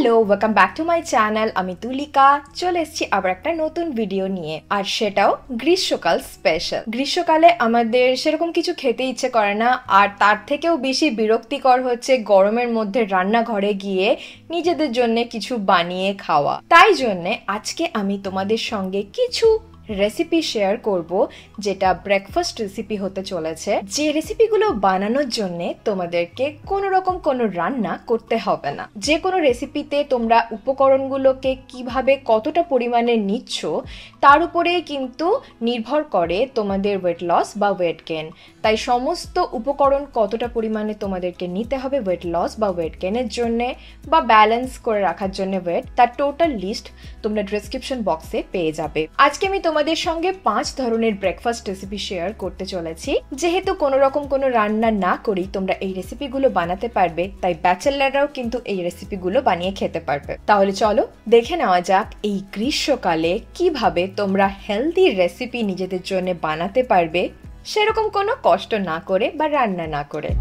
Hello, welcome back to my channel. আমি তুলিকা চলে এসেছি আবার একটা নতুন ভিডিও নিয়ে, আর সেটাও গ্রীষ্মকাল স্পেশাল। গ্রীষ্মকালে আমাদের সেরকম কিছু খেতে ইচ্ছে করে না, আর তার থেকেও বেশি বিরক্তিকর হচ্ছে গরমের মধ্যে রান্নাঘরে গিয়ে নিজেদের জন্য কিছু বানিয়ে খাওয়া। তাই জন্যে আজকে আমি তোমাদের সঙ্গে কিছু রেসিপি শেয়ার করব, যেটা ব্রেকফাস্ট রেসিপি হতে চলেছে। যে রেসিপিগুলো বানানোর জন্য তোমাদেরকে কোনো রকম কোনো রান্না করতে হবে না। যে কোনো রেসিপিতে তোমরা উপকরণগুলোকে কিভাবে কতটা পরিমাণে নিচ্ছ তার উপরেই কিন্তু নির্ভর করে তোমাদের ওয়েট লস বা ওয়েট গেইন। তাই সমস্ত উপকরণ কতটা পরিমাণে তোমাদেরকে নিতে হবে ওয়েট লস বা ওয়েট গেইনের জন্য বা ব্যালেন্স করে রাখার জন্য ওয়েট, তার টোটাল লিস্ট তোমরা ডেসক্রিপশন বক্সে পেয়ে যাবে। আজকে আমি তোমাদের সঙ্গে 5 ধরনের ব্রেকফাস্ট রেসিপি শেয়ার করতে চলেছি। যেহেতু কোনো রকম কোনো রান্না না করেই তোমরা এই রেসিপিগুলো বানাতে পারবে, তাই ব্যাচেলাররাও কিন্তু এই রেসিপিগুলো বানিয়ে খেতে পারবে। তাহলে চলো দেখে নেওয়া যাক এই গ্রীষ্মকালে কিভাবে তোমরা হেলদি রেসিপি নিজেদের জন্য বানাতে পারবে, সেরকম কোনো কষ্ট না করে বা রান্না না করে।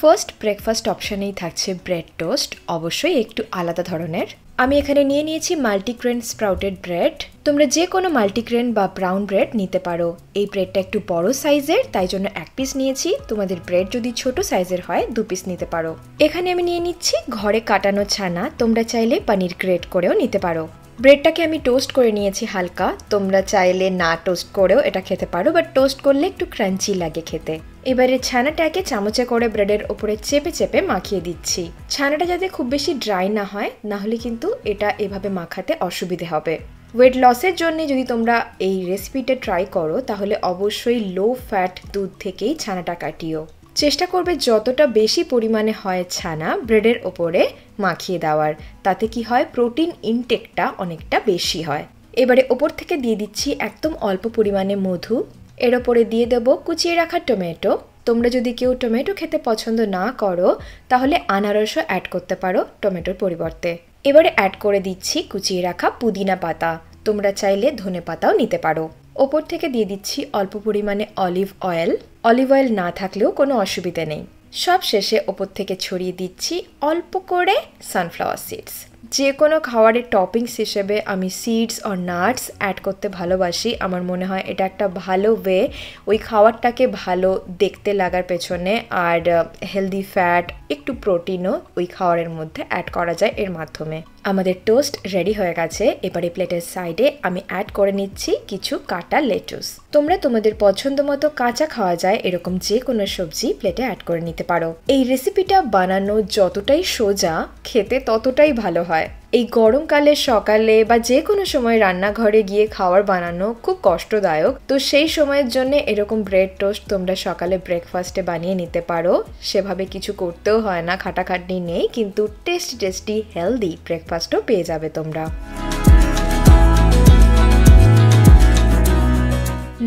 ফার্স্ট ব্রেকফাস্ট অপশানেই থাকছে ব্রেড টোস্ট, অবশ্যই একটু আলাদা ধরনের। আমি এখানে নিয়ে নিয়েছি মাল্টিগ্রেন স্প্রাউটেড ব্রেড। তোমরা যে কোনো মাল্টিগ্রেন বা ব্রাউন ব্রেড নিতে পারো। এই ব্রেডটা একটু বড় সাইজের, তাই জন্য 1 পিস নিয়েছি। তোমাদের ব্রেড যদি ছোট সাইজের হয় 2 পিস নিতে পারো। এখানে আমি নিয়ে নিচ্ছি ঘরে কাটানো ছানা, তোমরা চাইলে পনির গ্রেট করেও নিতে পারো। ব্রেডটাকে আমি টোস্ট করে নিয়েছি হালকা, তোমরা চাইলে না টোস্ট করেও এটা খেতে পারো, বাট টোস্ট করলে একটু ক্রাঞ্চি লাগে খেতে। এবারে ছানাটাকে চামচে করে ব্রেডের ওপরে চেপে চেপে মাখিয়ে দিচ্ছি। ছানাটা যাতে খুব বেশি ড্রাই না হয়, না হলে কিন্তু এটা এভাবে মাখাতে অসুবিধে হবে। ওয়েট লসের জন্য যদি তোমরা এই রেসিপিটা ট্রাই করো, তাহলে অবশ্যই লো ফ্যাট দুধ থেকেই ছানাটা কাটিও। চেষ্টা করবে যতটা বেশি পরিমাণে হয় ছানা ব্রেডের ওপরে মাখিয়ে দেওয়ার, তাতে কি হয় প্রোটিন ইনটেকটা অনেকটা বেশি হয়। এবারে ওপর থেকে দিয়ে দিচ্ছি একদম অল্প পরিমাণে মধু। এর ওপরে দিয়ে দেবো কুচিয়ে রাখা টমেটো। তোমরা যদি কেউ টমেটো খেতে পছন্দ না করো, তাহলে আনারসও অ্যাড করতে পারো টমেটোর পরিবর্তে। এবারে অ্যাড করে দিচ্ছি কুচিয়ে রাখা পুদিনা পাতা, তোমরা চাইলে ধনে পাতাও নিতে পারো। ওপর থেকে দিয়ে দিচ্ছি অল্প পরিমাণে অলিভ অয়েল। অলিভ অয়েল না থাকলেও কোনো অসুবিধা নেই। সব শেষে ওপর থেকে ছড়িয়ে দিচ্ছি অল্প করে সানফ্লাওয়ার সিডস। যে কোনো খাবারের টপিংস হিসেবে আমি সিডস আর নাটস অ্যাড করতে ভালোবাসি। আমার মনে হয় এটা একটা ভালো ওয়ে ওই খাবারটাকে ভালো দেখতে লাগার পেছনে, আর হেলদি ফ্যাট একটু প্রোটিনও ওই খাবারের মধ্যে অ্যাড করা যায় এর মাধ্যমে। আমাদের টোস্ট রেডি হয়ে গেছে। এবারে প্লেটের সাইডে আমি অ্যাড করে নিচ্ছি কিছু কাটা লেটুস। তোমরা তোমাদের পছন্দ মতো কাঁচা খাওয়া যায় এরকম যে কোনো সবজি প্লেটে অ্যাড করে নিতে পারো। এই রেসিপিটা বানানো যতটাই সোজা, খেতে ততটাই ভালো হয়। এই গরমকালে সকালে বা যে কোনো সময় রান্নাঘরে গিয়ে খাবার বানানো খুব কষ্টদায়ক, তো সেই সময়ের জন্য এরকম ব্রেড টোস্ট তোমরা সকালে ব্রেকফাস্টে বানিয়ে নিতে পারো। সেভাবে কিছু করতেও হয় না, খাটাখাটনি নেই, কিন্তু টেস্টি হেলদি ব্রেকফাস্টও পেয়ে যাবে তোমরা।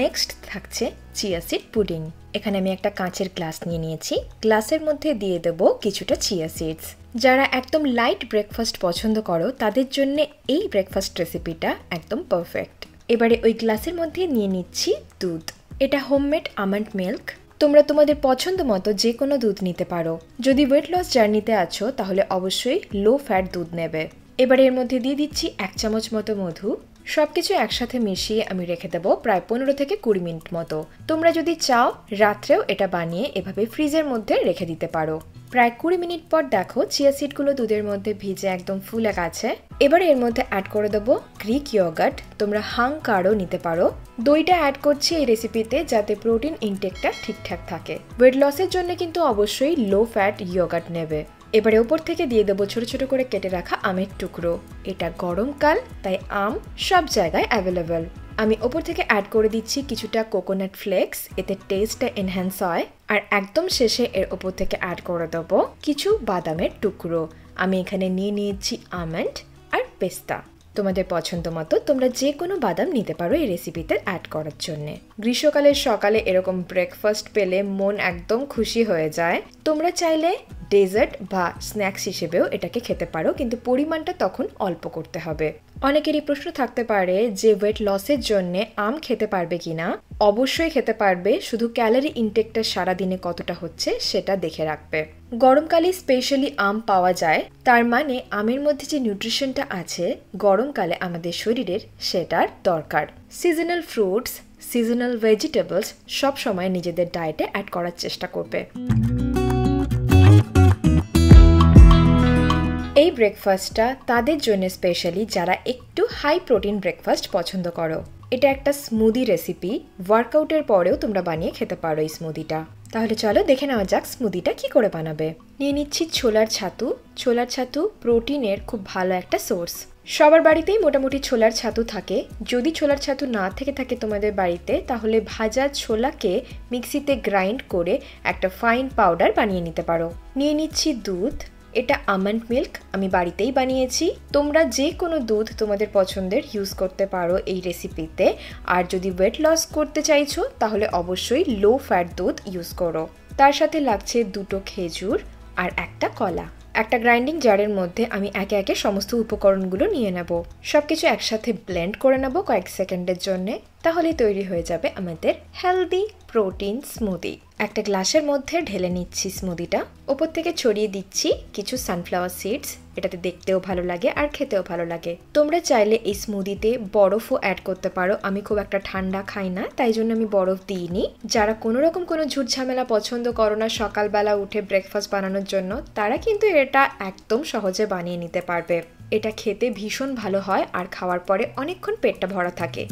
নেক্সট থাকছে চিয়া সিড পুডিং। এখানে আমি একটা কাঁচের গ্লাস নিয়ে নিয়েছি। গ্লাসের মধ্যে দিয়ে দেবো কিছুটা চিয়া সিডস। যারা একদম লাইট ব্রেকফাস্ট পছন্দ করো তাদের জন্য এই ব্রেকফাস্ট রেসিপিটা একদম পারফেক্ট। এবারে ওই গ্লাসের মধ্যে নিয়ে নিচ্ছি দুধ। এটা হোমমেড আমন্ড মিল্ক। তোমরা তোমাদের পছন্দ মতো যে কোনো দুধ নিতে পারো। যদি ওয়েট লস জার্নিতে আছো তাহলে অবশ্যই লো ফ্যাট দুধ নেবে। এবারে এর মধ্যে দিয়ে দিচ্ছি 1 চামচ মতো মধু। সবকিছু একসাথে মিশিয়ে আমি রেখে দেবো প্রায় 15 থেকে 20 মিনিট মতো। তোমরা যদি চাও রাত্রেও এটা বানিয়ে এভাবে ফ্রিজের মধ্যে রেখে দিতে পারো। প্রায় 20 মিনিট পর দেখো চিয়া সিডগুলো দুধের মধ্যে ভিজে একদম ফুলে গেছে। এবারে এর মধ্যে অ্যাড করে দেবো গ্রিক ইয়োগার্ট, তোমরা হাংকারও নিতে পারো। দইটা অ্যাড করছি এই রেসিপিতে যাতে প্রোটিন ইনটেকটা ঠিকঠাক থাকে। ওয়েট লসের জন্য কিন্তু অবশ্যই লো ফ্যাট ইয়োগার্ট নেবে। এবারে ওপর থেকে দিয়ে দেবো ছোট ছোট করে কেটে রাখা আমের টুকরো। এটা গরমকাল, তাই আম সব জায়গায় অ্যাভেলেবেল। আমি ওপর থেকে অ্যাড করে দিচ্ছি কিছুটা কোকোনাট ফ্লেক্স, এতে টেস্টটা এনহ্যান্স হয়। আর একদম শেষে এর ওপর থেকে অ্যাড করে দেবো কিছু বাদামের টুকরো। আমি এখানে নিয়ে নিয়েছি আমন্ড আর পেস্তা। তোমাদের পছন্দ মতো তোমরা যে কোনো বাদাম নিতে পারো এই রেসিপিতে অ্যাড করার জন্য। গ্রীষ্মকালের সকালে এরকম ব্রেকফাস্ট পেলে মন একদম খুশি হয়ে যায়। তোমরা চাইলে ডেজার্ট বা স্ন্যাক্স হিসেবেও এটাকে খেতে পারো, কিন্তু পরিমাণটা তখন অল্প করতে হবে। অনেকেরই প্রশ্ন থাকতে পারে যে ওয়েট লসের জন্য আম খেতে পারবে কিনা। অবশ্যই খেতে পারবে, শুধু ক্যালোরি ইনটেকটা সারাদিনে কতটা হচ্ছে সেটা দেখে রাখবে। গরমকালে স্পেশালি আম পাওয়া যায়, তার মানে আমের মধ্যে যে নিউট্রিশনটা আছে গরমকালে আমাদের শরীরের সেটার দরকার। সিজনাল ফ্রুটস, সিজনাল ভেজিটেবলস সব সময় নিজেদের ডায়েটে অ্যাড করার চেষ্টা করবে। এই ব্রেকফাস্টটা তাদের জন্য স্পেশালি যারা একটু হাই প্রোটিন ব্রেকফাস্ট পছন্দ করো। এটা একটা স্মুদি রেসিপি, ওয়ার্কআউটের পরেও তোমরা বানিয়ে খেতে পারো এই স্মুদিটা। তাহলে চলো দেখে নেওয়া যাক স্মুদিটা কি করে বানাবে। নিয়ে নিচ্ছি ছোলার ছাতু। ছোলার ছাতু প্রোটিনের খুব ভালো একটা সোর্স। সবার বাড়িতেই মোটামুটি ছোলার ছাতু থাকে। যদি ছোলার ছাতু না থেকে থাকে তোমাদের বাড়িতে, তাহলে ভাজা ছোলাকে মিক্সিতে গ্রাইন্ড করে একটা ফাইন পাউডার বানিয়ে নিতে পারো। নিয়ে নিচ্ছি দুধ। এটা আমন্ড মিল্ক, আমি বাড়িতেই বানিয়েছি। তোমরা যে কোনো দুধ তোমাদের পছন্দের ইউজ করতে পারো এই রেসিপিতে। আর যদি ওয়েট লস করতে চাইছো তাহলে অবশ্যই লো ফ্যাট দুধ ইউজ করো। তার সাথে লাগছে 2টো খেজুর আর একটা কলা। একটা গ্রাইন্ডিং জারের মধ্যে আমি একে একে সমস্ত উপকরণগুলো নিয়ে নেব। সবকিছু একসাথে ব্লেন্ড করে নেব কয়েক সেকেন্ডের জন্য। তাহলেই তৈরি হয়ে যাবে আমাদের হেলদি প্রোটিন স্মুদি। একটা গ্লাসের মধ্যে ঢেলে নিচ্ছি স্মুদিটা। ওপর থেকে ছড়িয়ে দিচ্ছি কিছু সানফ্লাওয়ার সিডস। এটাতে দেখতেও ভালো লাগে আর খেতেও ভালো লাগে। তোমরা চাইলে এই স্মুদিতে বরফও অ্যাড করতে পারো। আমি খুব একটা ঠান্ডা খাই না, তাই জন্য আমি বরফ দিইনি। যারা কোনো রকম কোনো ঝুট ঝামেলা পছন্দ করো না সকালবেলা উঠে ব্রেকফাস্ট বানানোর জন্য, তারা কিন্তু এটা একদম সহজে বানিয়ে নিতে পারবে। এটা খেতে ভীষণ ভালো হয় আর খাওয়ার পরে অনেকক্ষণ পেটটা ভরা থাকে।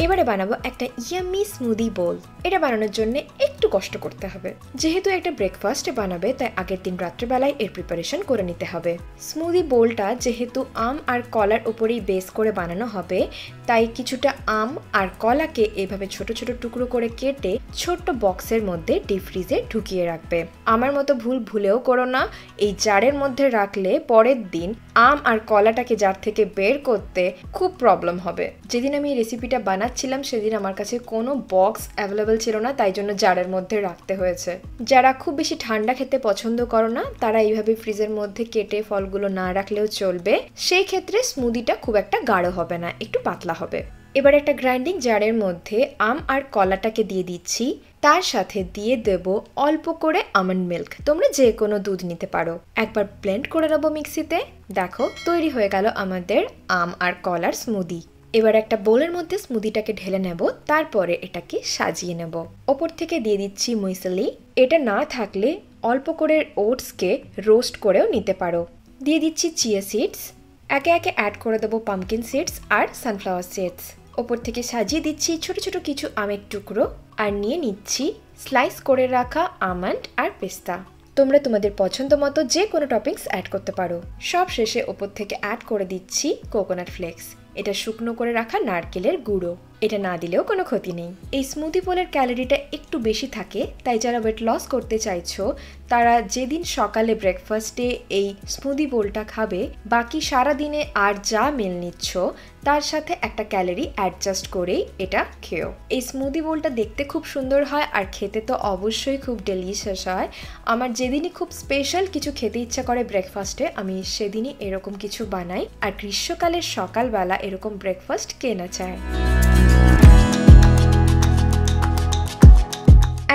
এবারে বানাবো একটা ইয়াম্মি স্মুদি বোল। এটা বানানোর জন্য একটু কষ্ট করতে হবে। যেহেতু একটা ব্রেকফাস্ট বানাবে, তাই আগের দিন রাত্রেবেলায় এর প্রিপারেশন করে নিতে হবে। স্মুদি বোলটা যেহেতু আম আর কলার উপরেই বেস করে বানানো হবে, তাই কিছুটা আম আর কলাকে এভাবে ছোট ছোট টুকরো করে কেটে ছোট্ট বক্সের মধ্যে ডিপ ফ্রিজে ঢুকিয়ে রাখবে। আমার মতো ভুল ভুলেও করো না। এই জারের মধ্যে রাখলে পরের দিন আম আর কলাটাকে জার থেকে বের করতে খুব প্রবলেম হবে। যেদিন আমি এই রেসিপিটা বানাচ্ছিলাম সেদিন আমার কাছে কোনো বক্স অ্যাভেলেবেল ছিল না, তাই জন্য জারের মধ্যে রাখতে হয়েছে। যারা খুব বেশি ঠান্ডা খেতে পছন্দ করো না, তারা এইভাবে ফ্রিজের মধ্যে কেটে ফলগুলো না রাখলেও চলবে। সেই ক্ষেত্রে স্মুদিটা খুব একটা গাঢ় হবে না, একটু পাতলা হবে। এবার একটা গ্রাইন্ডিং জারের মধ্যে আম আর কলাটাকে দিয়ে দিচ্ছি। তার সাথে দিয়ে দেব অল্প করে আমন্ড মিল্ক। তোমরা যে কোনো দুধ নিতে পারো। একবার ব্লেন্ড করে নেবো মিক্সিতে। দেখো তৈরি হয়ে গেল আমাদের আম আর কলার স্মুদি। এবার একটা বোলের মধ্যে স্মুদিটাকে ঢেলে নেব, তারপরে এটাকে সাজিয়ে নেব। ওপর থেকে দিয়ে দিচ্ছি মুইসলি। এটা না থাকলে অল্প করে ওটসকে রোস্ট করেও নিতে পারো। দিয়ে দিচ্ছি চিয়া সিডস। একে একে অ্যাড করে দেবো পামকিন সিডস আর সানফ্লাওয়ার সিডস। ওপর থেকে সাজিয়ে দিচ্ছি ছোট ছোট কিছু আমের টুকরো। আর নিয়ে নিচ্ছি স্লাইস করে রাখা আমন্ড আর পেস্তা। তোমরা তোমাদের পছন্দ মতো যে কোনো টপিংস অ্যাড করতে পারো। সব শেষে ওপর থেকে অ্যাড করে দিচ্ছি কোকোনাট ফ্লেক্স। এটা শুকনো করে রাখা নারকেলের গুঁড়ো। এটা না দিলেও কোনো ক্ষতি নেই। এই স্মুদি বোলের ক্যালোরিটা একটু বেশি থাকে, তাই যারা ওয়েট লস করতে চাইছো তারা যেদিন সকালে ব্রেকফাস্টে এই স্মুদি বোলটা খাবে, বাকি সারা দিনে আর যা মিল নিচ্ছ তার সাথে একটা ক্যালোরি অ্যাডজাস্ট করেই এটা খেও। এই স্মুদি বোলটা দেখতে খুব সুন্দর হয় আর খেতে তো অবশ্যই খুব ডেলিশিয়াস হয়। আমার যেদিনই খুব স্পেশাল কিছু খেতে ইচ্ছা করে ব্রেকফাস্টে, আমি সেদিনই এরকম কিছু বানাই। আর গ্রীষ্মকালের সকালবেলা এরকম ব্রেকফাস্ট কে না চায়।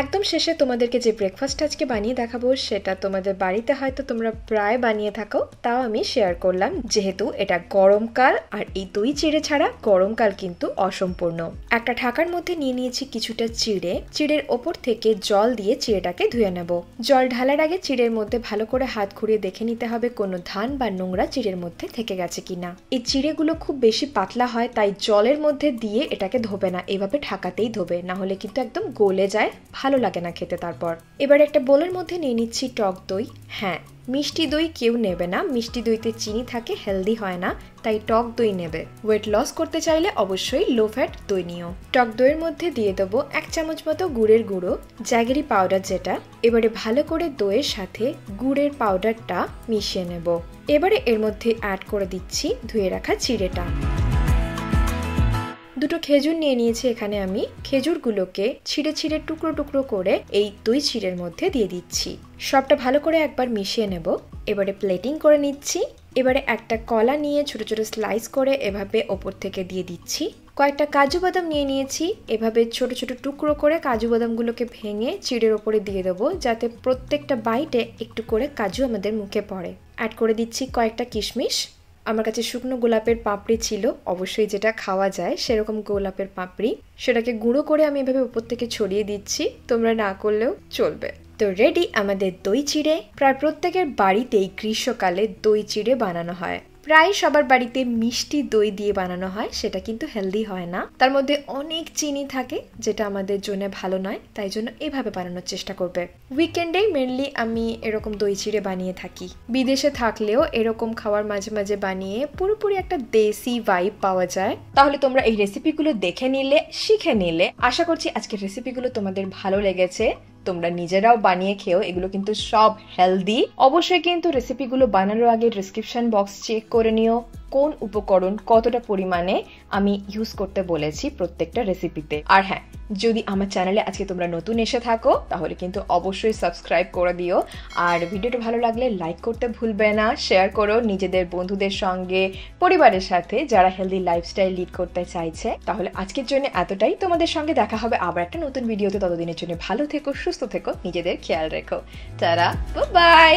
একদম শেষে তোমাদেরকে যে ব্রেকফাস্ট আজকে বানিয়ে দেখাবো সেটা তোমাদের বাড়িতে হয়তো তোমরা প্রায় বানিয়ে থাকো, তাও আমি শেয়ার করলাম যেহেতু এটা গরমকাল আর এই দই চিড়ে ছাড়া গরমকাল কিন্তু অসম্পূর্ণ। একটা ঢাকার মধ্যে নিয়ে নিয়েছি কিছুটা চিড়ে। চিড়ের ওপর থেকে জল দিয়ে চিড়েটাকে ধুয়ে নেব। জল ঢালার আগে চিড়ের মধ্যে ভালো করে হাত ঘুরিয়ে দেখে নিতে হবে কোনো ধান বা নোংরা চিড়ের মধ্যে থেকে গেছে কিনা। এই চিড়েগুলো খুব বেশি পাতলা হয়, তাই জলের মধ্যে দিয়ে এটাকে ধোবে না, এভাবে ঢাকাতেই ধোবে, না হলে কিন্তু একদম গলে যায়, ভালো লাগে না খেতে। তারপর এবার একটা বোলের মধ্যে নিয়ে নিচ্ছি টক দই। হ্যাঁ, মিষ্টি দই কেউ নেবে না, মিষ্টি দইতে চিনি থাকে, হেলদি হয় না, তাই টক দই নেবে। ওয়েট লস করতে চাইলে অবশ্যই লো ফ্যাট দই নিও। টক দইয়ের মধ্যে দিয়ে দেবো 1 চামচ মতো গুড়ের গুঁড়ো, জ্যাগেরি পাউডার যেটা। এবারে ভালো করে দইয়ের সাথে গুড়ের পাউডারটা মিশিয়ে নেব। এবারে এর মধ্যে অ্যাড করে দিচ্ছি ধুয়ে রাখা চিড়েটা। দুটো খেজুর নিয়ে নিয়েছি এখানে আমি। খেজুরগুলোকে ছিঁড়ে ছিঁড়ে টুকরো টুকরো করে এই দই চিড়ের মধ্যে দিয়ে দিচ্ছি। সবটা ভালো করে একবার মিশিয়ে নেব। এবারে প্লেটিং করে নিচ্ছি। এবারে একটা কলা নিয়ে ছোট ছোট স্লাইস করে এভাবে ওপর থেকে দিয়ে দিচ্ছি। কয়েকটা কাজু বাদাম নিয়ে নিয়েছি, এভাবে ছোট ছোট টুকরো করে কাজু বাদামগুলোকে ভেঙে চিড়ের ওপরে দিয়ে দেবো, যাতে প্রত্যেকটা বাইটে একটু করে কাজু আমাদের মুখে পড়ে। অ্যাড করে দিচ্ছি কয়েকটা কিশমিশ। আমার কাছে শুকনো গোলাপের পাপড়ি ছিল, অবশ্যই যেটা খাওয়া যায় সেরকম গোলাপের পাপড়ি, সেটাকে গুঁড়ো করে আমি এভাবে উপর থেকে ছড়িয়ে দিচ্ছি, তোমরা না করলেও চলবে। তো রেডি আমাদের দই চিড়ে। প্রায় প্রত্যেকের বাড়িতেই গ্রীষ্মকালে দই চিড়ে বানানো হয়। প্রায় সবার বাড়িতে মিষ্টি দই দিয়ে বানানো হয়, সেটা কিন্তু হেলদি হয় না, তার মধ্যে অনেক চিনি থাকে, যেটা আমাদের জন্য ভালো নয়, তাই জন্য এভাবে বানানোর চেষ্টা করবে। উইকেন্ডে মেনলি আমি এরকম দই চিড়ে বানিয়ে থাকি। বিদেশে থাকলেও এরকম খাওয়ার মাঝে মাঝে বানিয়ে পুরোপুরি একটা দেশি ভাইব পাওয়া যায়। তাহলে তোমরা এই রেসিপিগুলো দেখে নিলে, শিখে নিলে। আশা করছি আজকের রেসিপিগুলো তোমাদের ভালো লেগেছে। তোমরা নিজেরাও বানিয়ে খেও, এগুলো কিন্তু সব হেলদি। অবশ্যই কিন্তু রেসিপিগুলো বানানোর আগে ডেসক্রিপশন বক্স চেক করে নিও কোন উপকরণ কতটা পরিমাণে আমি ইউজ করতে বলেছি প্রত্যেকটা রেসিপিতে। আর হ্যাঁ, যদি আমার চ্যানেলে আজকে তোমরা নতুন এসে থাকো তাহলে কিন্তু অবশ্যই সাবস্ক্রাইব করে দিও। আর ভিডিওটা ভালো লাগলে লাইক করতে ভুলবে না, শেয়ার করো নিজেদের বন্ধুদের সঙ্গে, পরিবারের সাথে যারা হেলদি লাইফস্টাইল লিড করতে চাইছে। তাহলে আজকের জন্য এতটাই। তোমাদের সঙ্গে দেখা হবে আবার একটা নতুন ভিডিওতে। ততদিনের জন্য ভালো থেকো, সুস্থ থেকো, নিজেদের খেয়াল রেখো। Tata, bye bye.